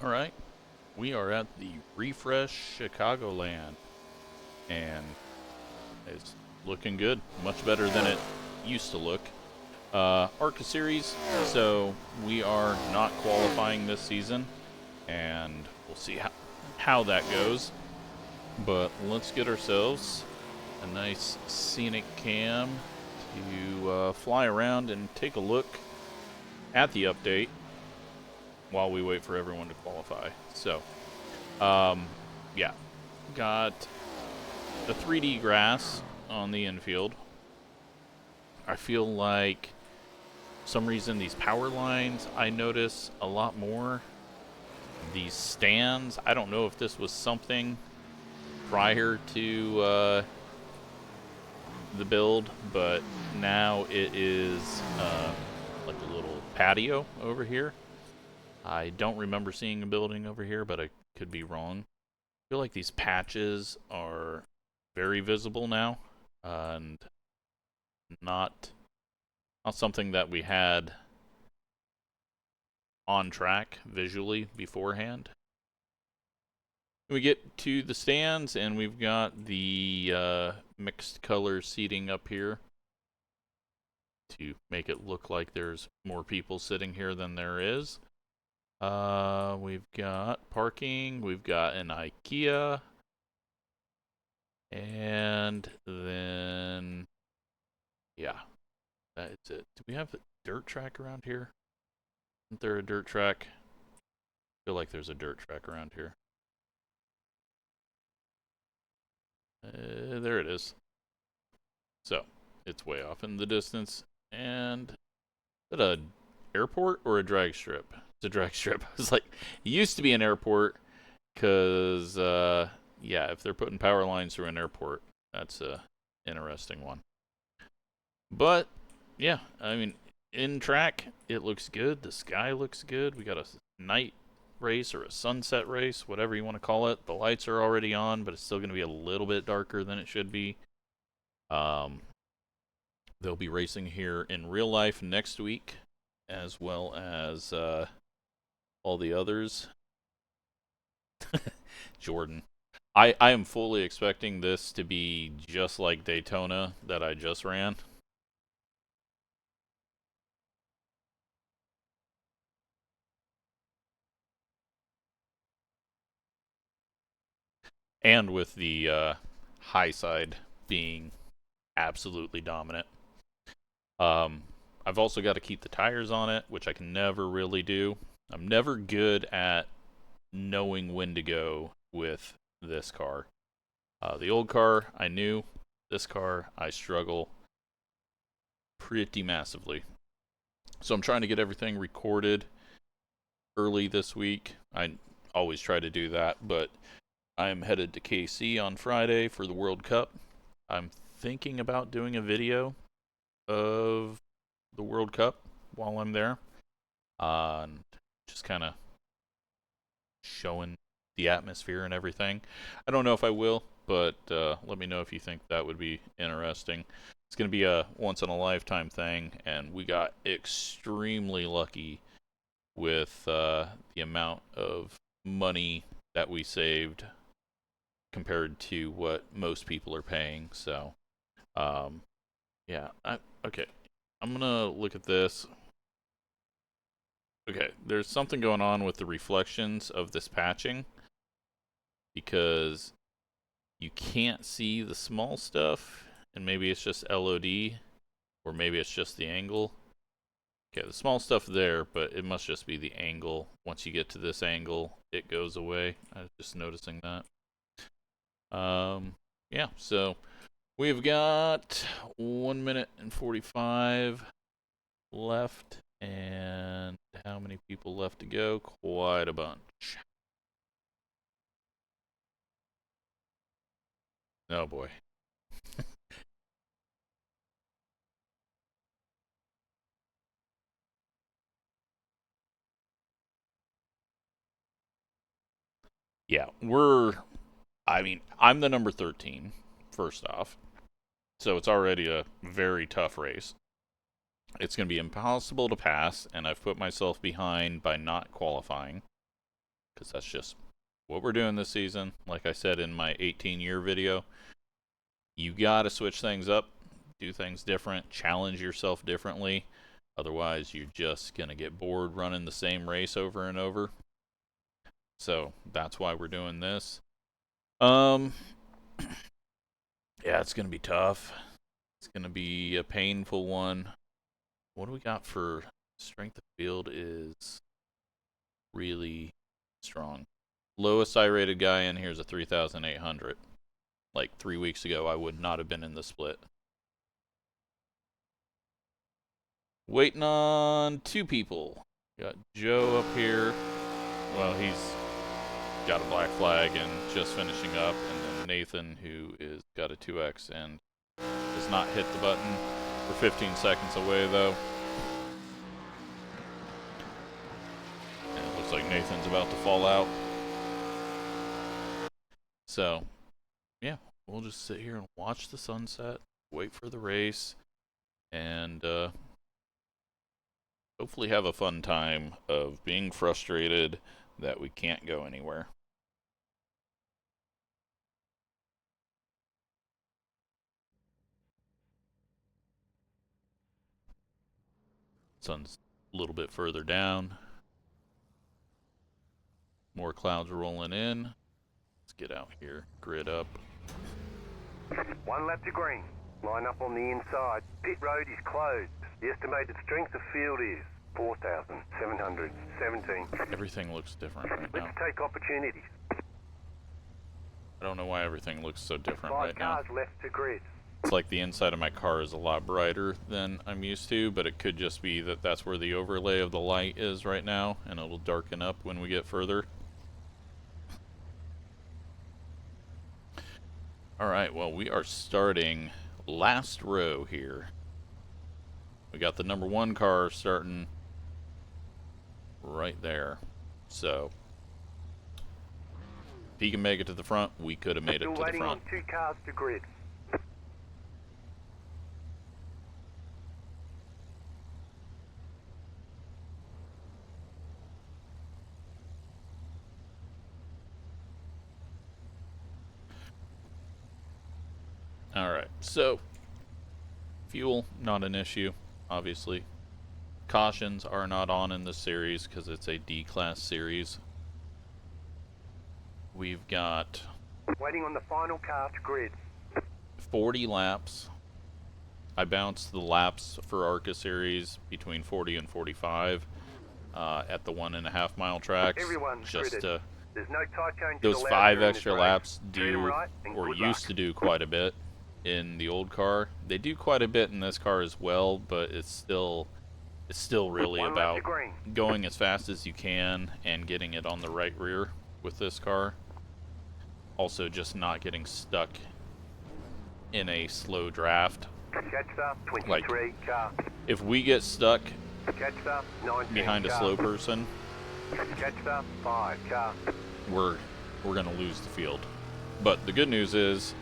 Alright, we are at the Refresh Chicagoland, and it's looking good. Much better than it used to look. ARCA series, so we are not qualifying this season, and we'll see how that goes. But let's get ourselves a nice scenic cam to fly around and take a look at the update while we wait for everyone to qualify. So, yeah, got the 3D grass on the infield. I feel like for some reason these power lines I notice a lot more. These stands, I don't know if this was something prior to the build, but now it is like a little patio over here. I don't remember seeing a building over here, but I could be wrong. I feel like these patches are very visible now, and not something that we had on track visually beforehand. We get to the stands, and we've got the mixed color seating up here to make it look like there's more people sitting here than there is. We've got parking, we've got an IKEA, and then, yeah, that's it. Do we have a dirt track around here? Isn't there a dirt track? I feel like there's a dirt track around here. There it is. So, it's way off in the distance. And is it an airport or a drag strip? It's a drag strip. It's like, it used to be an airport because, yeah, if they're putting power lines through an airport, that's a interesting one. But, yeah, I mean, in track, it looks good. The sky looks good. We got a night race or a sunset race, whatever you want to call it. The lights are already on, but it's still going to be a little bit darker than it should be. They'll be racing here in real life next week, as well as all the others. Jordan. I am fully expecting this to be just like Daytona that I just ran. And with the high side being absolutely dominant. I've also got to keep the tires on it, which I can never really do. I'm never good at knowing when to go with this car. The old car, I knew. This car, I struggle pretty massively. So I'm trying to get everything recorded early this week. I always try to do that, but I'm headed to KC on Friday for the World Cup. I'm thinking about doing a video of the World Cup while I'm there. Just kind of showing the atmosphere and everything. I don't know if I will, but let me know if you think that would be interesting. It's going to be a once-in-a-lifetime thing, and we got extremely lucky with the amount of money that we saved compared to what most people are paying. So, yeah. Okay, I'm going to look at this. Okay, there's something going on with the reflections of this patching, because you can't see the small stuff, and maybe it's just LOD, or maybe it's just the angle. Okay, the small stuff there, but it must just be the angle. Once you get to this angle, it goes away. I was just noticing that. Yeah, so we've got 1 minute and 45 left, and how many people left to go? Quite a bunch. Oh boy. Yeah, I mean, I'm the number 13, first off. So it's already a very tough race. It's going to be impossible to pass, and I've put myself behind by not qualifying. because that's just what we're doing this season. Like I said in my 18-year video, you gotta switch things up, do things different, challenge yourself differently. Otherwise, you're just gonna get bored running the same race over and over. So that's why we're doing this. Yeah, it's gonna be tough. It's gonna be a painful one. What do we got for strength of field is really strong. Lowest I rated guy in here is a 3,800. Like 3 weeks ago, I would not have been in the split. Waiting on 2 people. Got Joe up here. Well, he's got a black flag and just finishing up. And then Nathan, who is got a 2X and does not hit the button. We're 15 seconds away, though. And it looks like Nathan's about to fall out. So, yeah, we'll just sit here and watch the sunset, wait for the race, and hopefully have a fun time of being frustrated that we can't go anywhere. Sun's a little bit further down. More clouds rolling in. Let's get out here, grid up. 1 lap to green. Line up on the inside. Pit road is closed. The estimated strength of field is 4,717. Everything looks different right now. Let's take opportunities. I don't know why everything looks so different 5 right now. cars left to grid. It's like the inside of my car is a lot brighter than I'm used to, but it could just be that that's where the overlay of the light is right now, and it'll darken up when we get further. Alright, well, we are starting last row here. We got the number 1 car starting right there. So, if he can make it to the front, we could have made it to the front. Still waiting on 2 cars to grid. Alright, so fuel, not an issue, obviously. Cautions are not on in this series because it's a D-class series. We've got Waiting on the final car to grid. 40 laps. I bounced the laps for ARCA series between 40 and 45 at the 1.5 mile tracks. Everyone's just gridded. There's no tie changes those allowed 5 during this extra race. laps Turn do, right and or good used luck. to do quite a bit in the old car. They do quite a bit in this car as well, but it's still really 1 lap about to green. going as fast as you can and getting it on the right rear with this car. Also, just not getting stuck in a slow draft. Catch up, 23 car. If we get stuck Catch up, 19 behind a car. slow person, Catch up, 5 car. we're gonna lose the field. But the good news is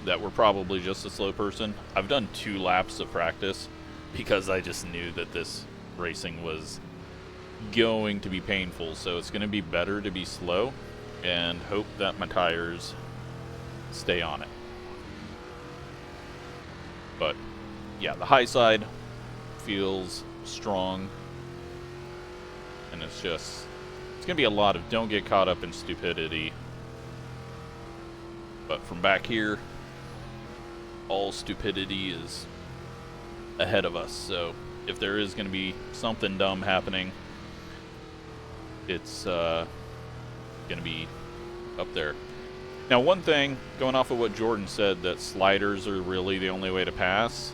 that we're probably just a slow person. I've done 2 laps of practice because I just knew that this racing was going to be painful, so it's going to be better to be slow and hope that my tires stay on it. But yeah, the high side feels strong, and it's going to be a lot of don't get caught up in stupidity. But from back here, all stupidity is ahead of us, so if there is going to be something dumb happening, it's going to be up there. Now, one thing, going off of what Jordan said, that sliders are really the only way to pass,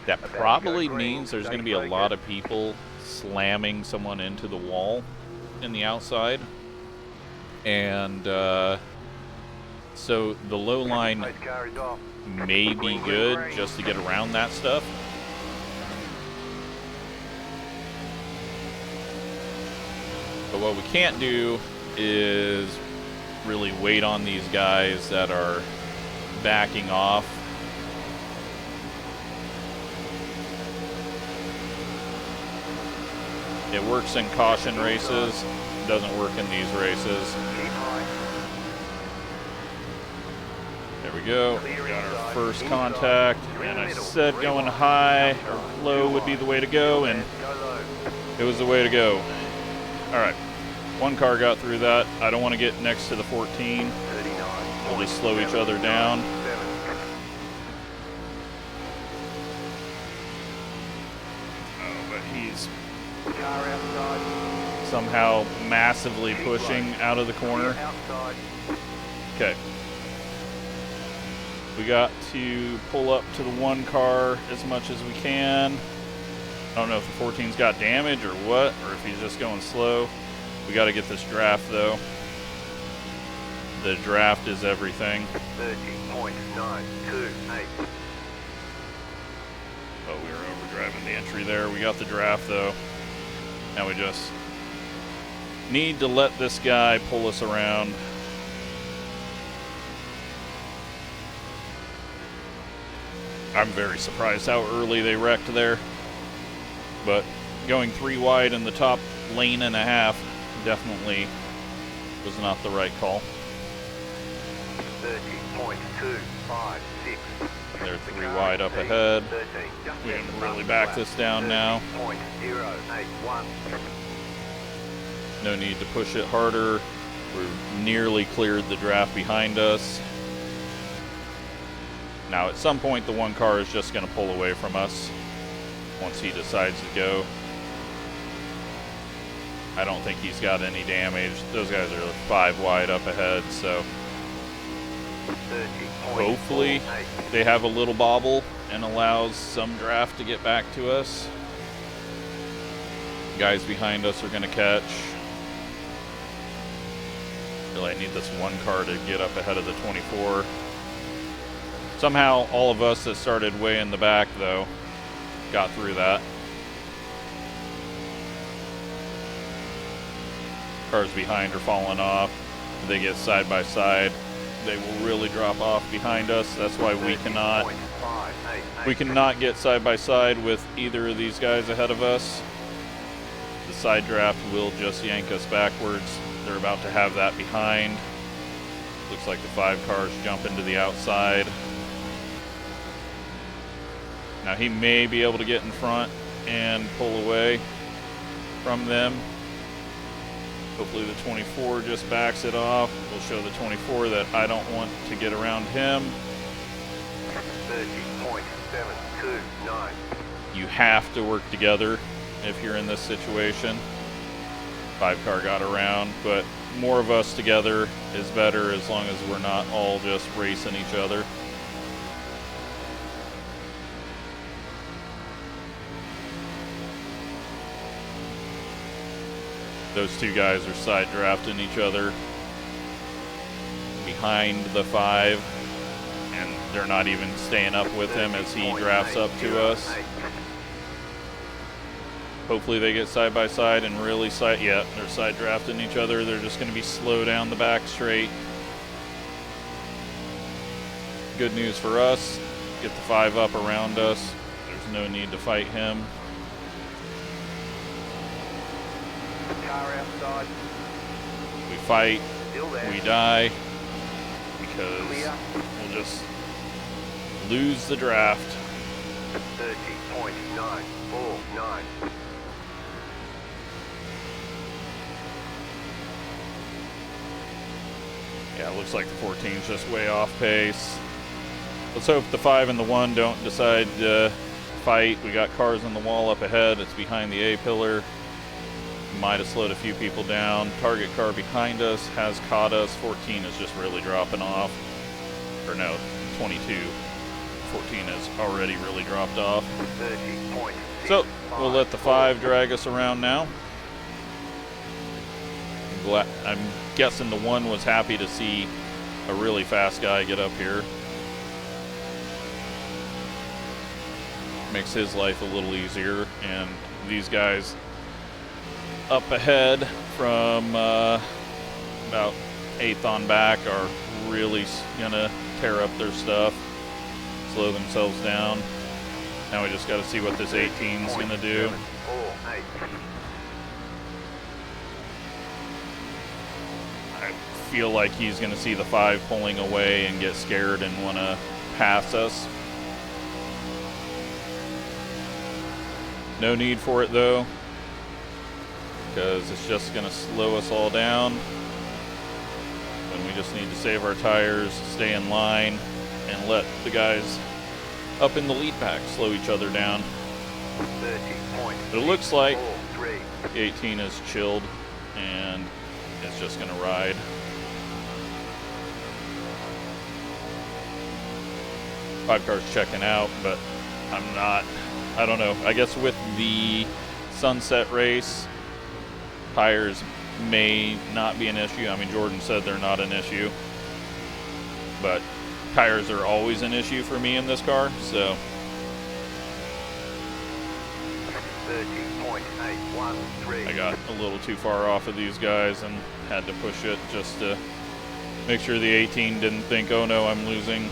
that probably means there's going to be a lot of people slamming someone into the wall in the outside, and so the low line Race car is off. may be good just to get around that stuff. But what we can't do is really wait on these guys that are backing off. It works in caution races. doesn't work in these races. Keep high. There we go. We got our first contact, and I said going high or low would be the way to go, and Go low. it was the way to go. All right, one car got through that. I don't want to get next to the 14. 39. We'll just slow each other down. 7. Oh, but he's Car outside. somehow massively pushing out of the corner. Outside. Okay. We got to pull up to the one car as much as we can. I don't know if the 14's got damage or what, or if he's just going slow. We got to get this draft though. The draft is everything. 30.928. Oh, we were overdriving the entry there. We got the draft though. Now we just need to let this guy pull us around. I'm very surprised how early they wrecked there. But going 3 wide in the top lane and a half definitely was not the right call. 30.256. They're 3 wide up ahead. 13. We can really back this down now. 30.081. No need to push it harder. We're nearly cleared the draft behind us. Now at some point the one car is just going to pull away from us once he decides to go. I don't think he's got any damage. Those guys are 5 wide up ahead, so hopefully they have a little bobble and allows some draft to get back to us. Guys behind us are going to catch. Really, I need this one car to get up ahead of the 24. Somehow all of us that started way in the back though got through that. Cars behind are falling off. If they get side by side, they will really drop off behind us. That's why we cannot get side by side with either of these guys ahead of us. The side draft will just yank us backwards. They're about to have that behind. Looks like the 5 cars jump into the outside. Now he may be able to get in front and pull away from them. Hopefully the 24 just backs it off. We'll show the 24 that I don't want to get around him. 30.729. You have to work together if you're in this situation. 5 car got around, but more of us together is better as long as we're not all just racing each other. Those 2 guys are side drafting each other behind the 5, and they're not even staying up with him as he drafts up to us. Hopefully they get side by side and really yeah, they're side drafting each other. They're just going to be slow down the back straight. Good news for us, get the 5 up around us. There's no need to fight him. Car outside. We fight, Still there. we die, because we'll just lose the draft. 30.949. Yeah, it looks like the 14's just way off pace. Let's hope the 5 and the 1 don't decide to fight. We got cars on the wall up ahead. It's behind the A pillar. Might have slowed a few people down. Target car behind us has caught us. 14 is just really dropping off. Or no, 22. 14 has already really dropped off. 30.6. So we'll let the 5 drag us around now. I'm guessing the 1 was happy to see a really fast guy get up here. Makes his life a little easier, and these guys up ahead from about 8th on back are really gonna tear up their stuff, slow themselves down. Now we just got to see what this 18's gonna do. feel like he's going to see the 5 pulling away and get scared and want to pass us. No need for it though, because it's just going to slow us all down. And we just need to save our tires, stay in line, and let the guys up in the lead pack slow each other down. But it looks like the 18 is chilled and it's just going to ride. Five car's checking out, but I'm not. I don't know. I guess with the sunset race, tires may not be an issue. I mean, Jordan said they're not an issue, but tires are always an issue for me in this car, so. 30.813. I got a little too far off of these guys and had to push it just to make sure the 18 didn't think, oh no, I'm losing.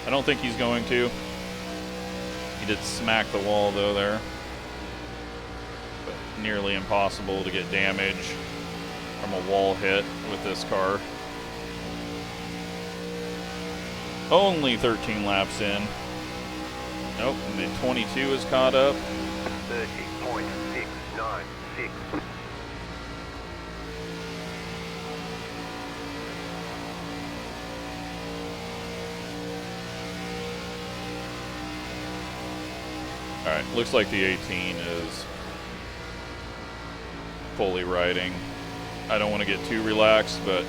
I don't think he's going to. He did smack the wall though there. But nearly impossible to get damage from a wall hit with this car. Only 13 laps in. Nope, and the 22 is caught up. 30.696. Alright, looks like the 18 is fully riding. I don't want to get too relaxed, but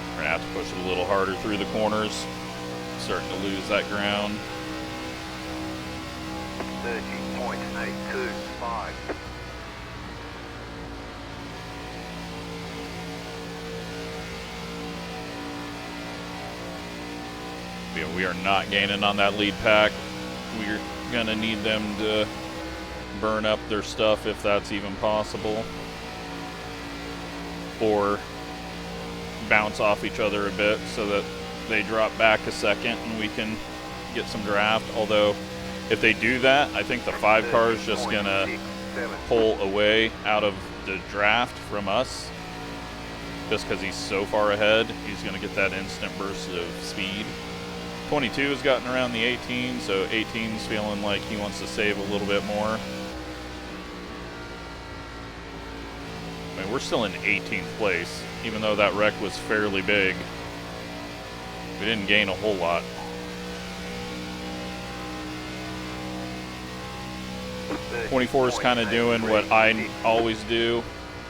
we're going to have to push it a little harder through the corners. Starting to lose that ground. 30.825. Yeah, we are not gaining on that lead pack. We're gonna need them to burn up their stuff if that's even possible, or bounce off each other a bit so that they drop back a second and we can get some draft. Although if they do that, I think the 5 car is just gonna pull away out of the draft from us, just because he's so far ahead. He's gonna get that instant burst of speed. 22 has gotten around the 18, so 18's feeling like he wants to save a little bit more. I mean, we're still in 18th place, even though that wreck was fairly big. We didn't gain a whole lot. '24 is kind of doing what I always do,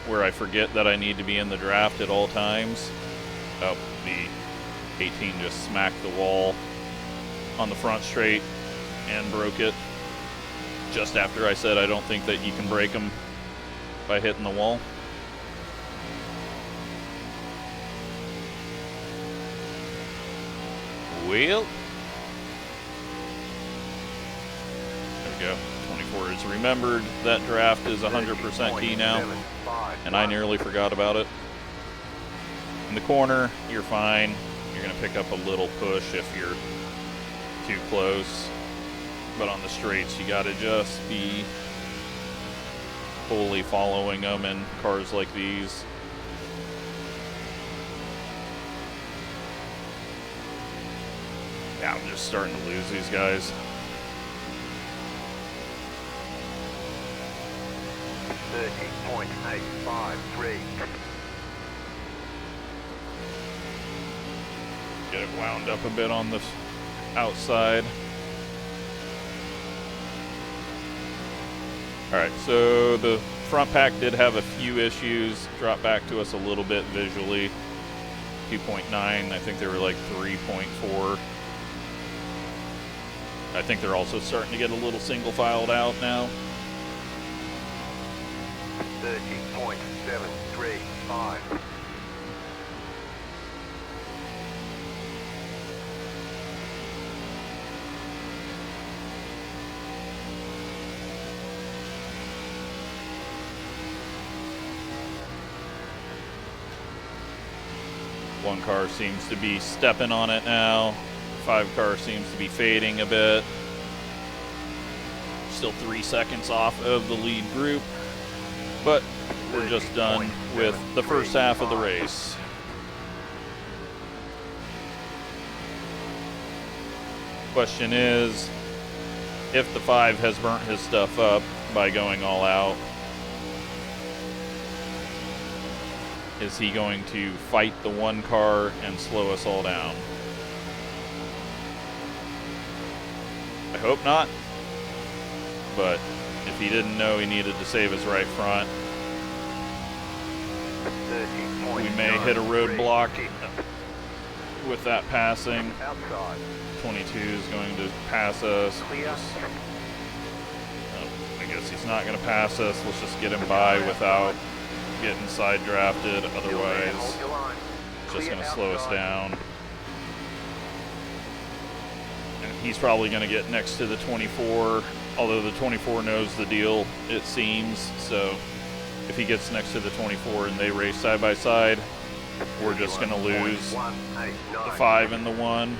where I forget that I need to be in the draft at all times. Oh, the 18 just smacked the wall on the front straight and broke it just after I said I don't think that you can break them by hitting the wall. Well, there we go. 24 has remembered that draft is 100% key now, and I nearly forgot about it. In the corner, you're fine. You're going to pick up a little push if you're too close, but on the straights, you got to just be fully following them in cars like these. Yeah, I'm just starting to lose these guys. 30.853. Get it wound up a bit on the outside. Alright, so the front pack did have a few issues. Dropped back to us a little bit visually. 2.9, I think they were like 3.4. I think they're also starting to get a little single filed out now. 30.735. One car seems to be stepping on it now. 5 car seems to be fading a bit. Still 3 seconds off of the lead group, but we're just done with the first half of the race. Question is, if the 5 has burnt his stuff up by going all out, is he going to fight the 1 car and slow us all down? I hope not, but if he didn't know he needed to save his right front, we may hit a roadblock with that passing. 22 is going to pass us. I guess he's not going to pass us. Let's just get him by without getting side drafted. Otherwise, it's just going to slow us down. And he's probably going to get next to the 24, although the 24 knows the deal, it seems. So if he gets next to the 24 and they race side by side, we're just going to lose the 5 and the 1.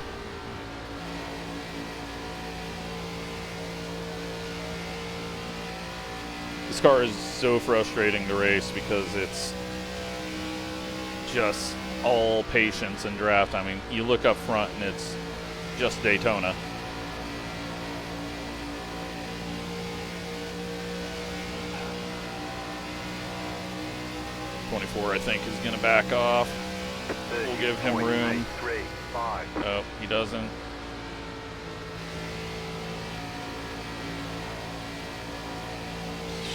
This car is so frustrating to race because it's just all patience and draft. I mean, you look up front and it's just Daytona. I think is going to back off. We'll give him room. Oh, he doesn't.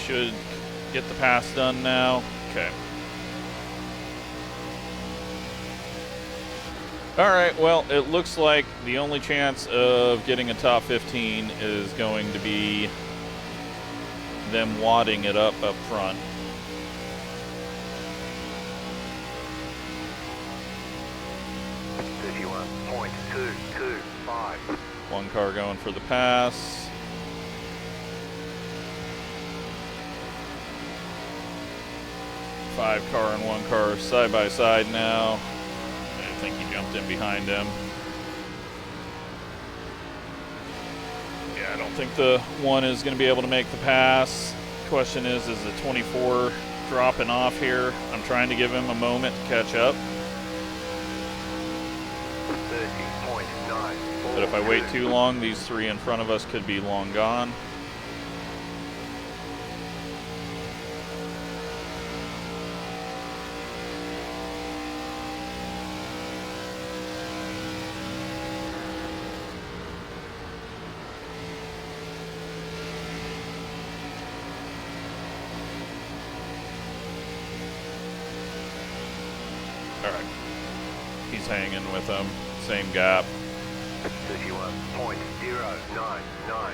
Should get the pass done now. Okay. Alright, well, it looks like the only chance of getting a top 15 is going to be them wadding it up front. One car going for the pass. Five car and 1 car side by side now. I think he jumped in behind him. Yeah, I don't think the 1 is going to be able to make the pass. Question is the 24 dropping off here? I'm trying to give him a moment to catch up. But if I wait too long, these 3 in front of us could be long gone. All right, he's hanging with them, same gap. 31.099.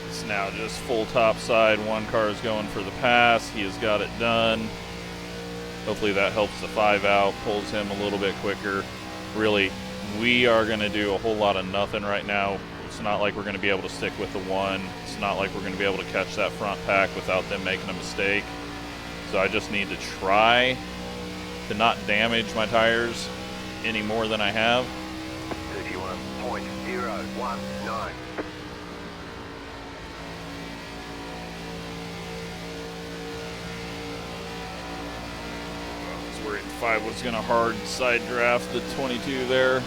It's now just full top side. 1 car is going for the pass. He has got it done. Hopefully that helps the 5 out, pulls him a little bit quicker. Really, we are going to do a whole lot of nothing right now. It's not like we're going to be able to stick with the 1. It's not like we're going to be able to catch that front pack without them making a mistake. So I just need to try to not damage my tires any more than I have. 31.019. I was worried 5 was going to hard side draft the 22 there.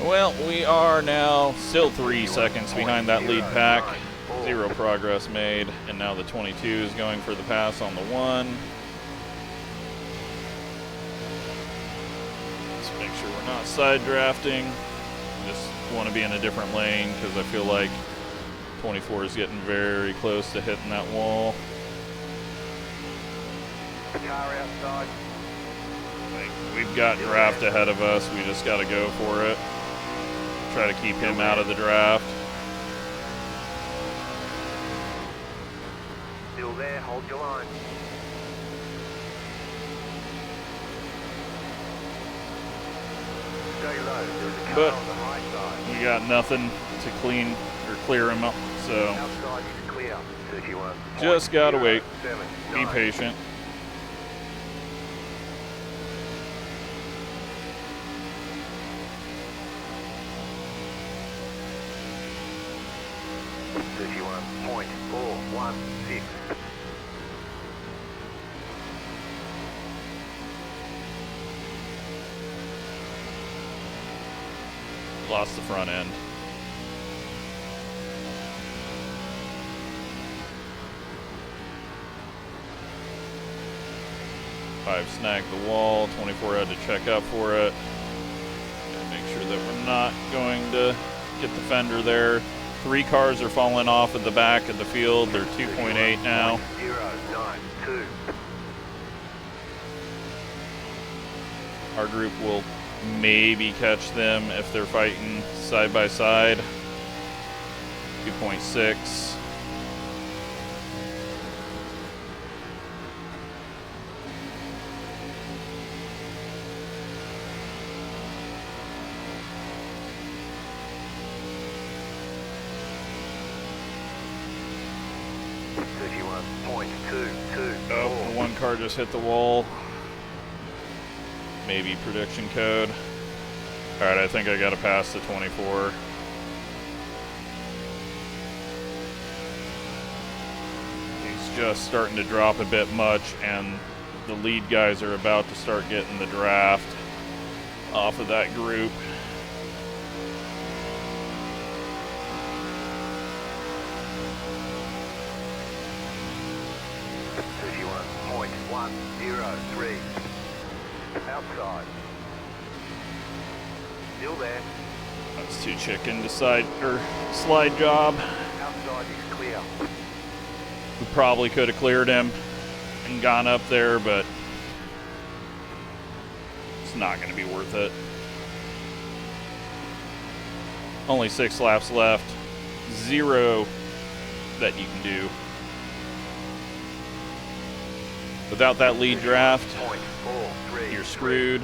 Well, we are now still 3 seconds behind that lead pack. 0 progress made, and now the 22 is going for the pass on the 1. Let's make sure we're not side drafting. Just want to be in a different lane because I feel like 24 is getting very close to hitting that wall. Car outside. We've got draft ahead of us. We just got to go for it. Try to keep him out of the draft. Still there, hold your line. Stay low, there's a car But on the high side. we got nothing to clean or clear him up. So Outside is clear. 31. just gotta wait. 079. Be patient. .416. Lost the front end. Five snagged the wall. 24 had to check up for it. Gotta make sure that we're not going to get the fender there. 3 cars are falling off at the back of the field. They're 2.8 now. 092. Our group will maybe catch them if they're fighting side by side. 2.6. Oh, one car just hit the wall. Maybe prediction code. Alright, I think I gotta pass the 24. He's just starting to drop a bit much, and the lead guys are about to start getting the draft off of that group. .103. Outside. Still there. That's too chicken to slide job. Outside is clear. We probably could have cleared him and gone up there, but it's not going to be worth it. Only 6 laps left. 0 that you can do. Without that lead draft, you're screwed.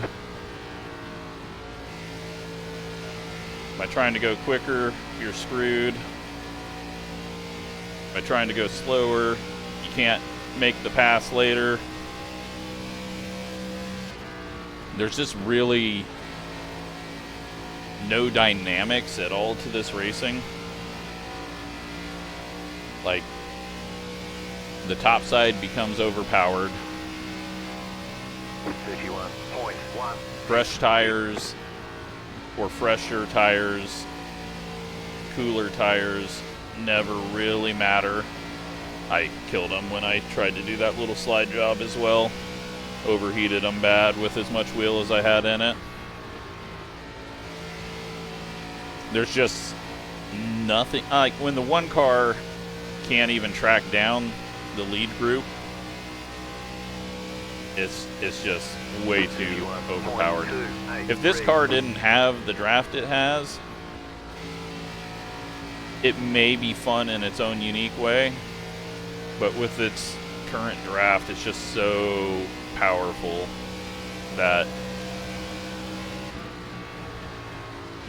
By trying to go quicker, you're screwed. By trying to go slower, you can't make the pass later. There's just really no dynamics at all to this racing. Like, the top side becomes overpowered. 31.1. Fresh tires or fresher tires, cooler tires never really matter. I killed them when I tried to do that little slide job as well. Overheated them bad with as much wheel as I had in it. There's just nothing, like when the one car can't even track down the lead group, it's just way too overpowered. If this car didn't have the draft it has, it may be fun in its own unique way, but with its current draft, it's just so powerful that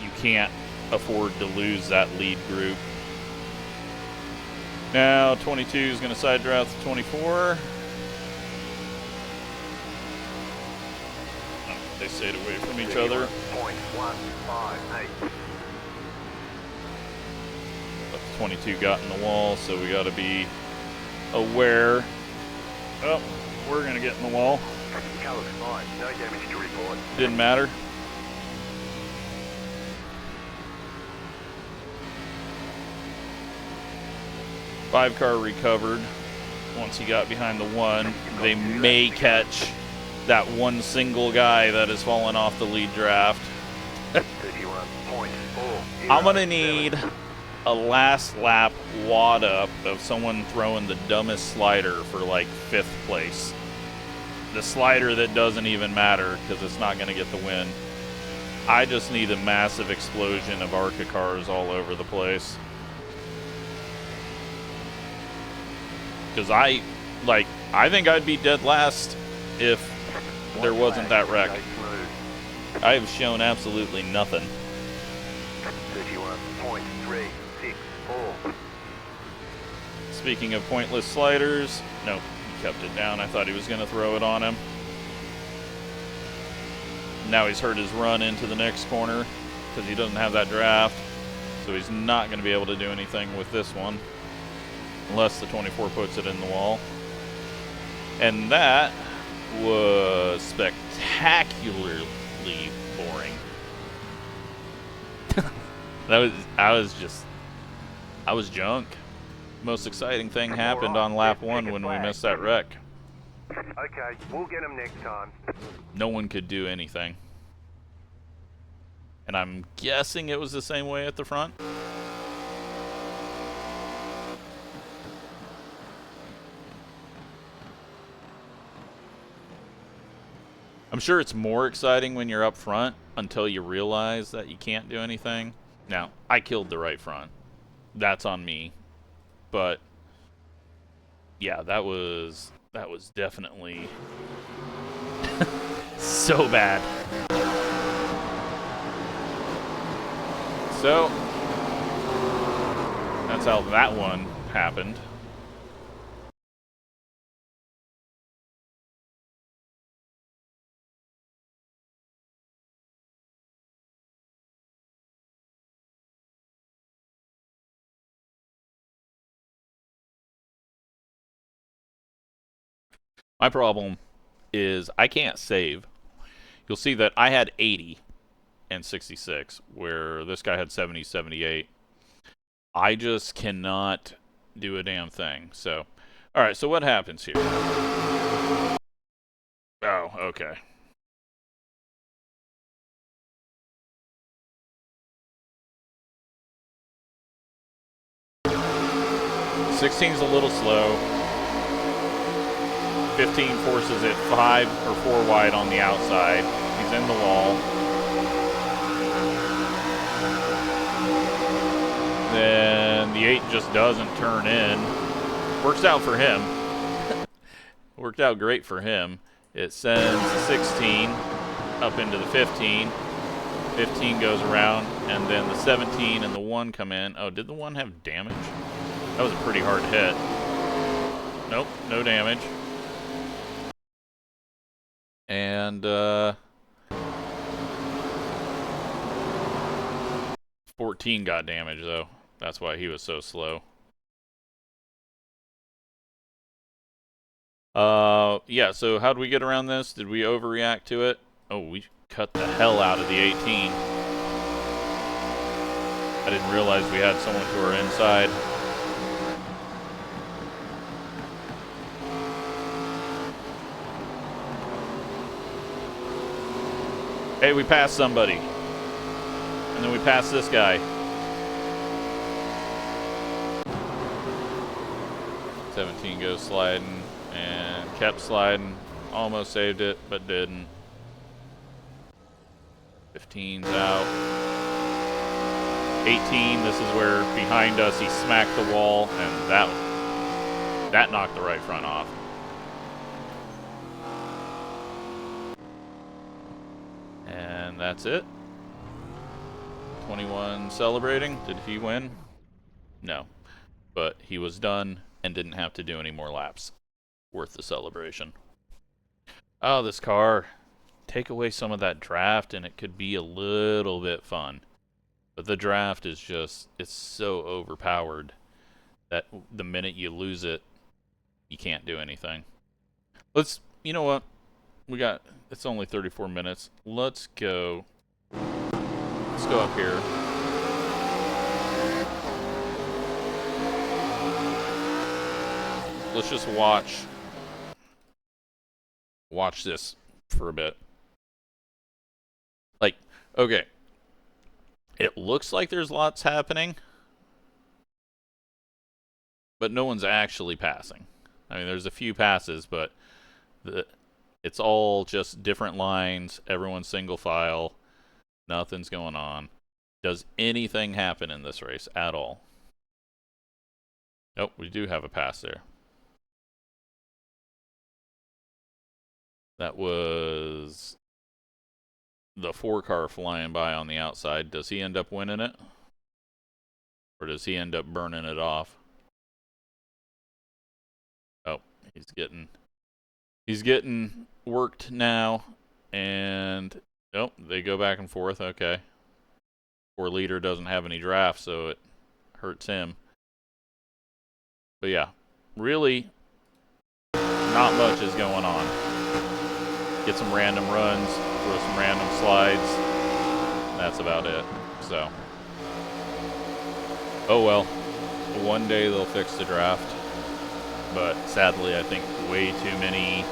you can't afford to lose that lead group. Now 22 is going to side draft 24. They stayed away from each other. 0.158. But the 22 got in the wall, so we got to be aware. Oh, we're going to get in the wall. Color's fine. No damage to report. Didn't matter. Five car recovered once he got behind the one. They may catch that one single guy that has fallen off the lead draft. 31.4. I'm going to need a last lap wad up of someone throwing the dumbest slider for like 5th place. The slider that doesn't even matter because it's not going to get the win. I just need a massive explosion of ARCA cars all over the place. Because I think I'd be dead last if there wasn't that wreck. I have shown absolutely nothing. 31.36. 4. Speaking of pointless sliders, nope, he kept it down. I thought he was going to throw it on him. Now he's hurt his run into the next corner because he doesn't have that draft. So he's not going to be able to do anything with this one unless the 24 puts it in the wall. And that was spectacularly boring. I was junk. Most exciting thing happened on lap 1 when we missed that wreck. Okay, we'll get him next time. No one could do anything. And I'm guessing it was the same way at the front. I'm sure it's more exciting when you're up front until you realize that you can't do anything. Now, I killed the right front. That's on me. But yeah, that was definitely so bad. So that's how that one happened. My problem is I can't save. You'll see that I had 80 and 66, where this guy had 70, 78. I just cannot do a damn thing. So, all right, so what happens here? Oh, okay. Sixteen's a little slow. 15 forces it 5 or 4 wide on the outside. He's in the wall. Then the 8 just doesn't turn in. Works out for him. Worked out great for him. It sends the 16 up into the 15. 15 goes around, and then the 17 and the 1 come in. Oh, did the 1 have damage? That was a pretty hard hit. Nope, no damage. And 14 got damage, though. That's why he was so slow. Yeah, so how'd we get around this? Did we overreact to it? Oh, we cut the hell out of the 18. I didn't realize we had someone to our inside. Hey, we passed somebody. And then we passed this guy. 17 goes sliding and kept sliding. Almost saved it, but didn't. 15's out. 18, this is where behind us he smacked the wall, and that knocked the right front off. And that's it. 21 celebrating. Did he win? No. But he was done and didn't have to do any more laps. Worth the celebration. Oh, this car. Take away some of that draft and it could be a little bit fun. But the draft is just, it's so overpowered that the minute you lose it, you can't do anything. You know what? It's only 34 minutes. Let's go up here. Let's just watch this for a bit. Like, okay. It looks like there's lots happening, but no one's actually passing. I mean, there's a few passes, but it's all just different lines, everyone's single file, nothing's going on. Does anything happen in this race at all? Nope, we do have a pass there. That was the 4 car flying by on the outside. Does he end up winning it? Or does he end up burning it off? Oh, he's getting worked now. And, oh, they go back and forth. Okay. Poor leader doesn't have any draft, so it hurts him. But yeah, really not much is going on. Get some random runs, throw some random slides. That's about it. So, oh well. One day they'll fix the draft. But sadly, I think way too many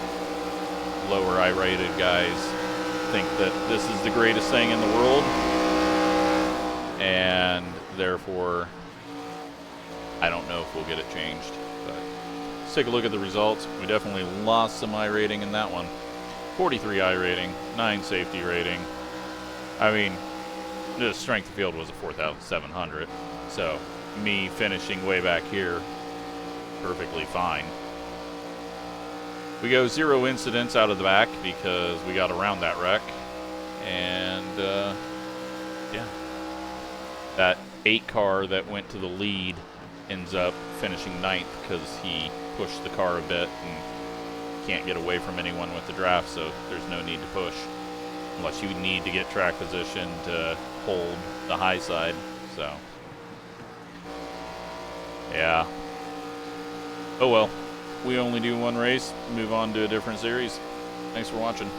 lower I-rated guys think that this is the greatest thing in the world. And therefore, I don't know if we'll get it changed. But let's take a look at the results. We definitely lost some I rating in that one. 43 I rating, 9 safety rating. I mean, the strength of field was a 4,700. So me finishing way back here, perfectly fine. We go 0 incidents out of the back because we got around that wreck. And yeah. That 8 car that went to the lead ends up finishing 9th because he pushed the car a bit and can't get away from anyone with the draft, so there's no need to push unless you need to get track position to hold the high side. So yeah, oh well, we only do one race, move on to a different series. Thanks for watching.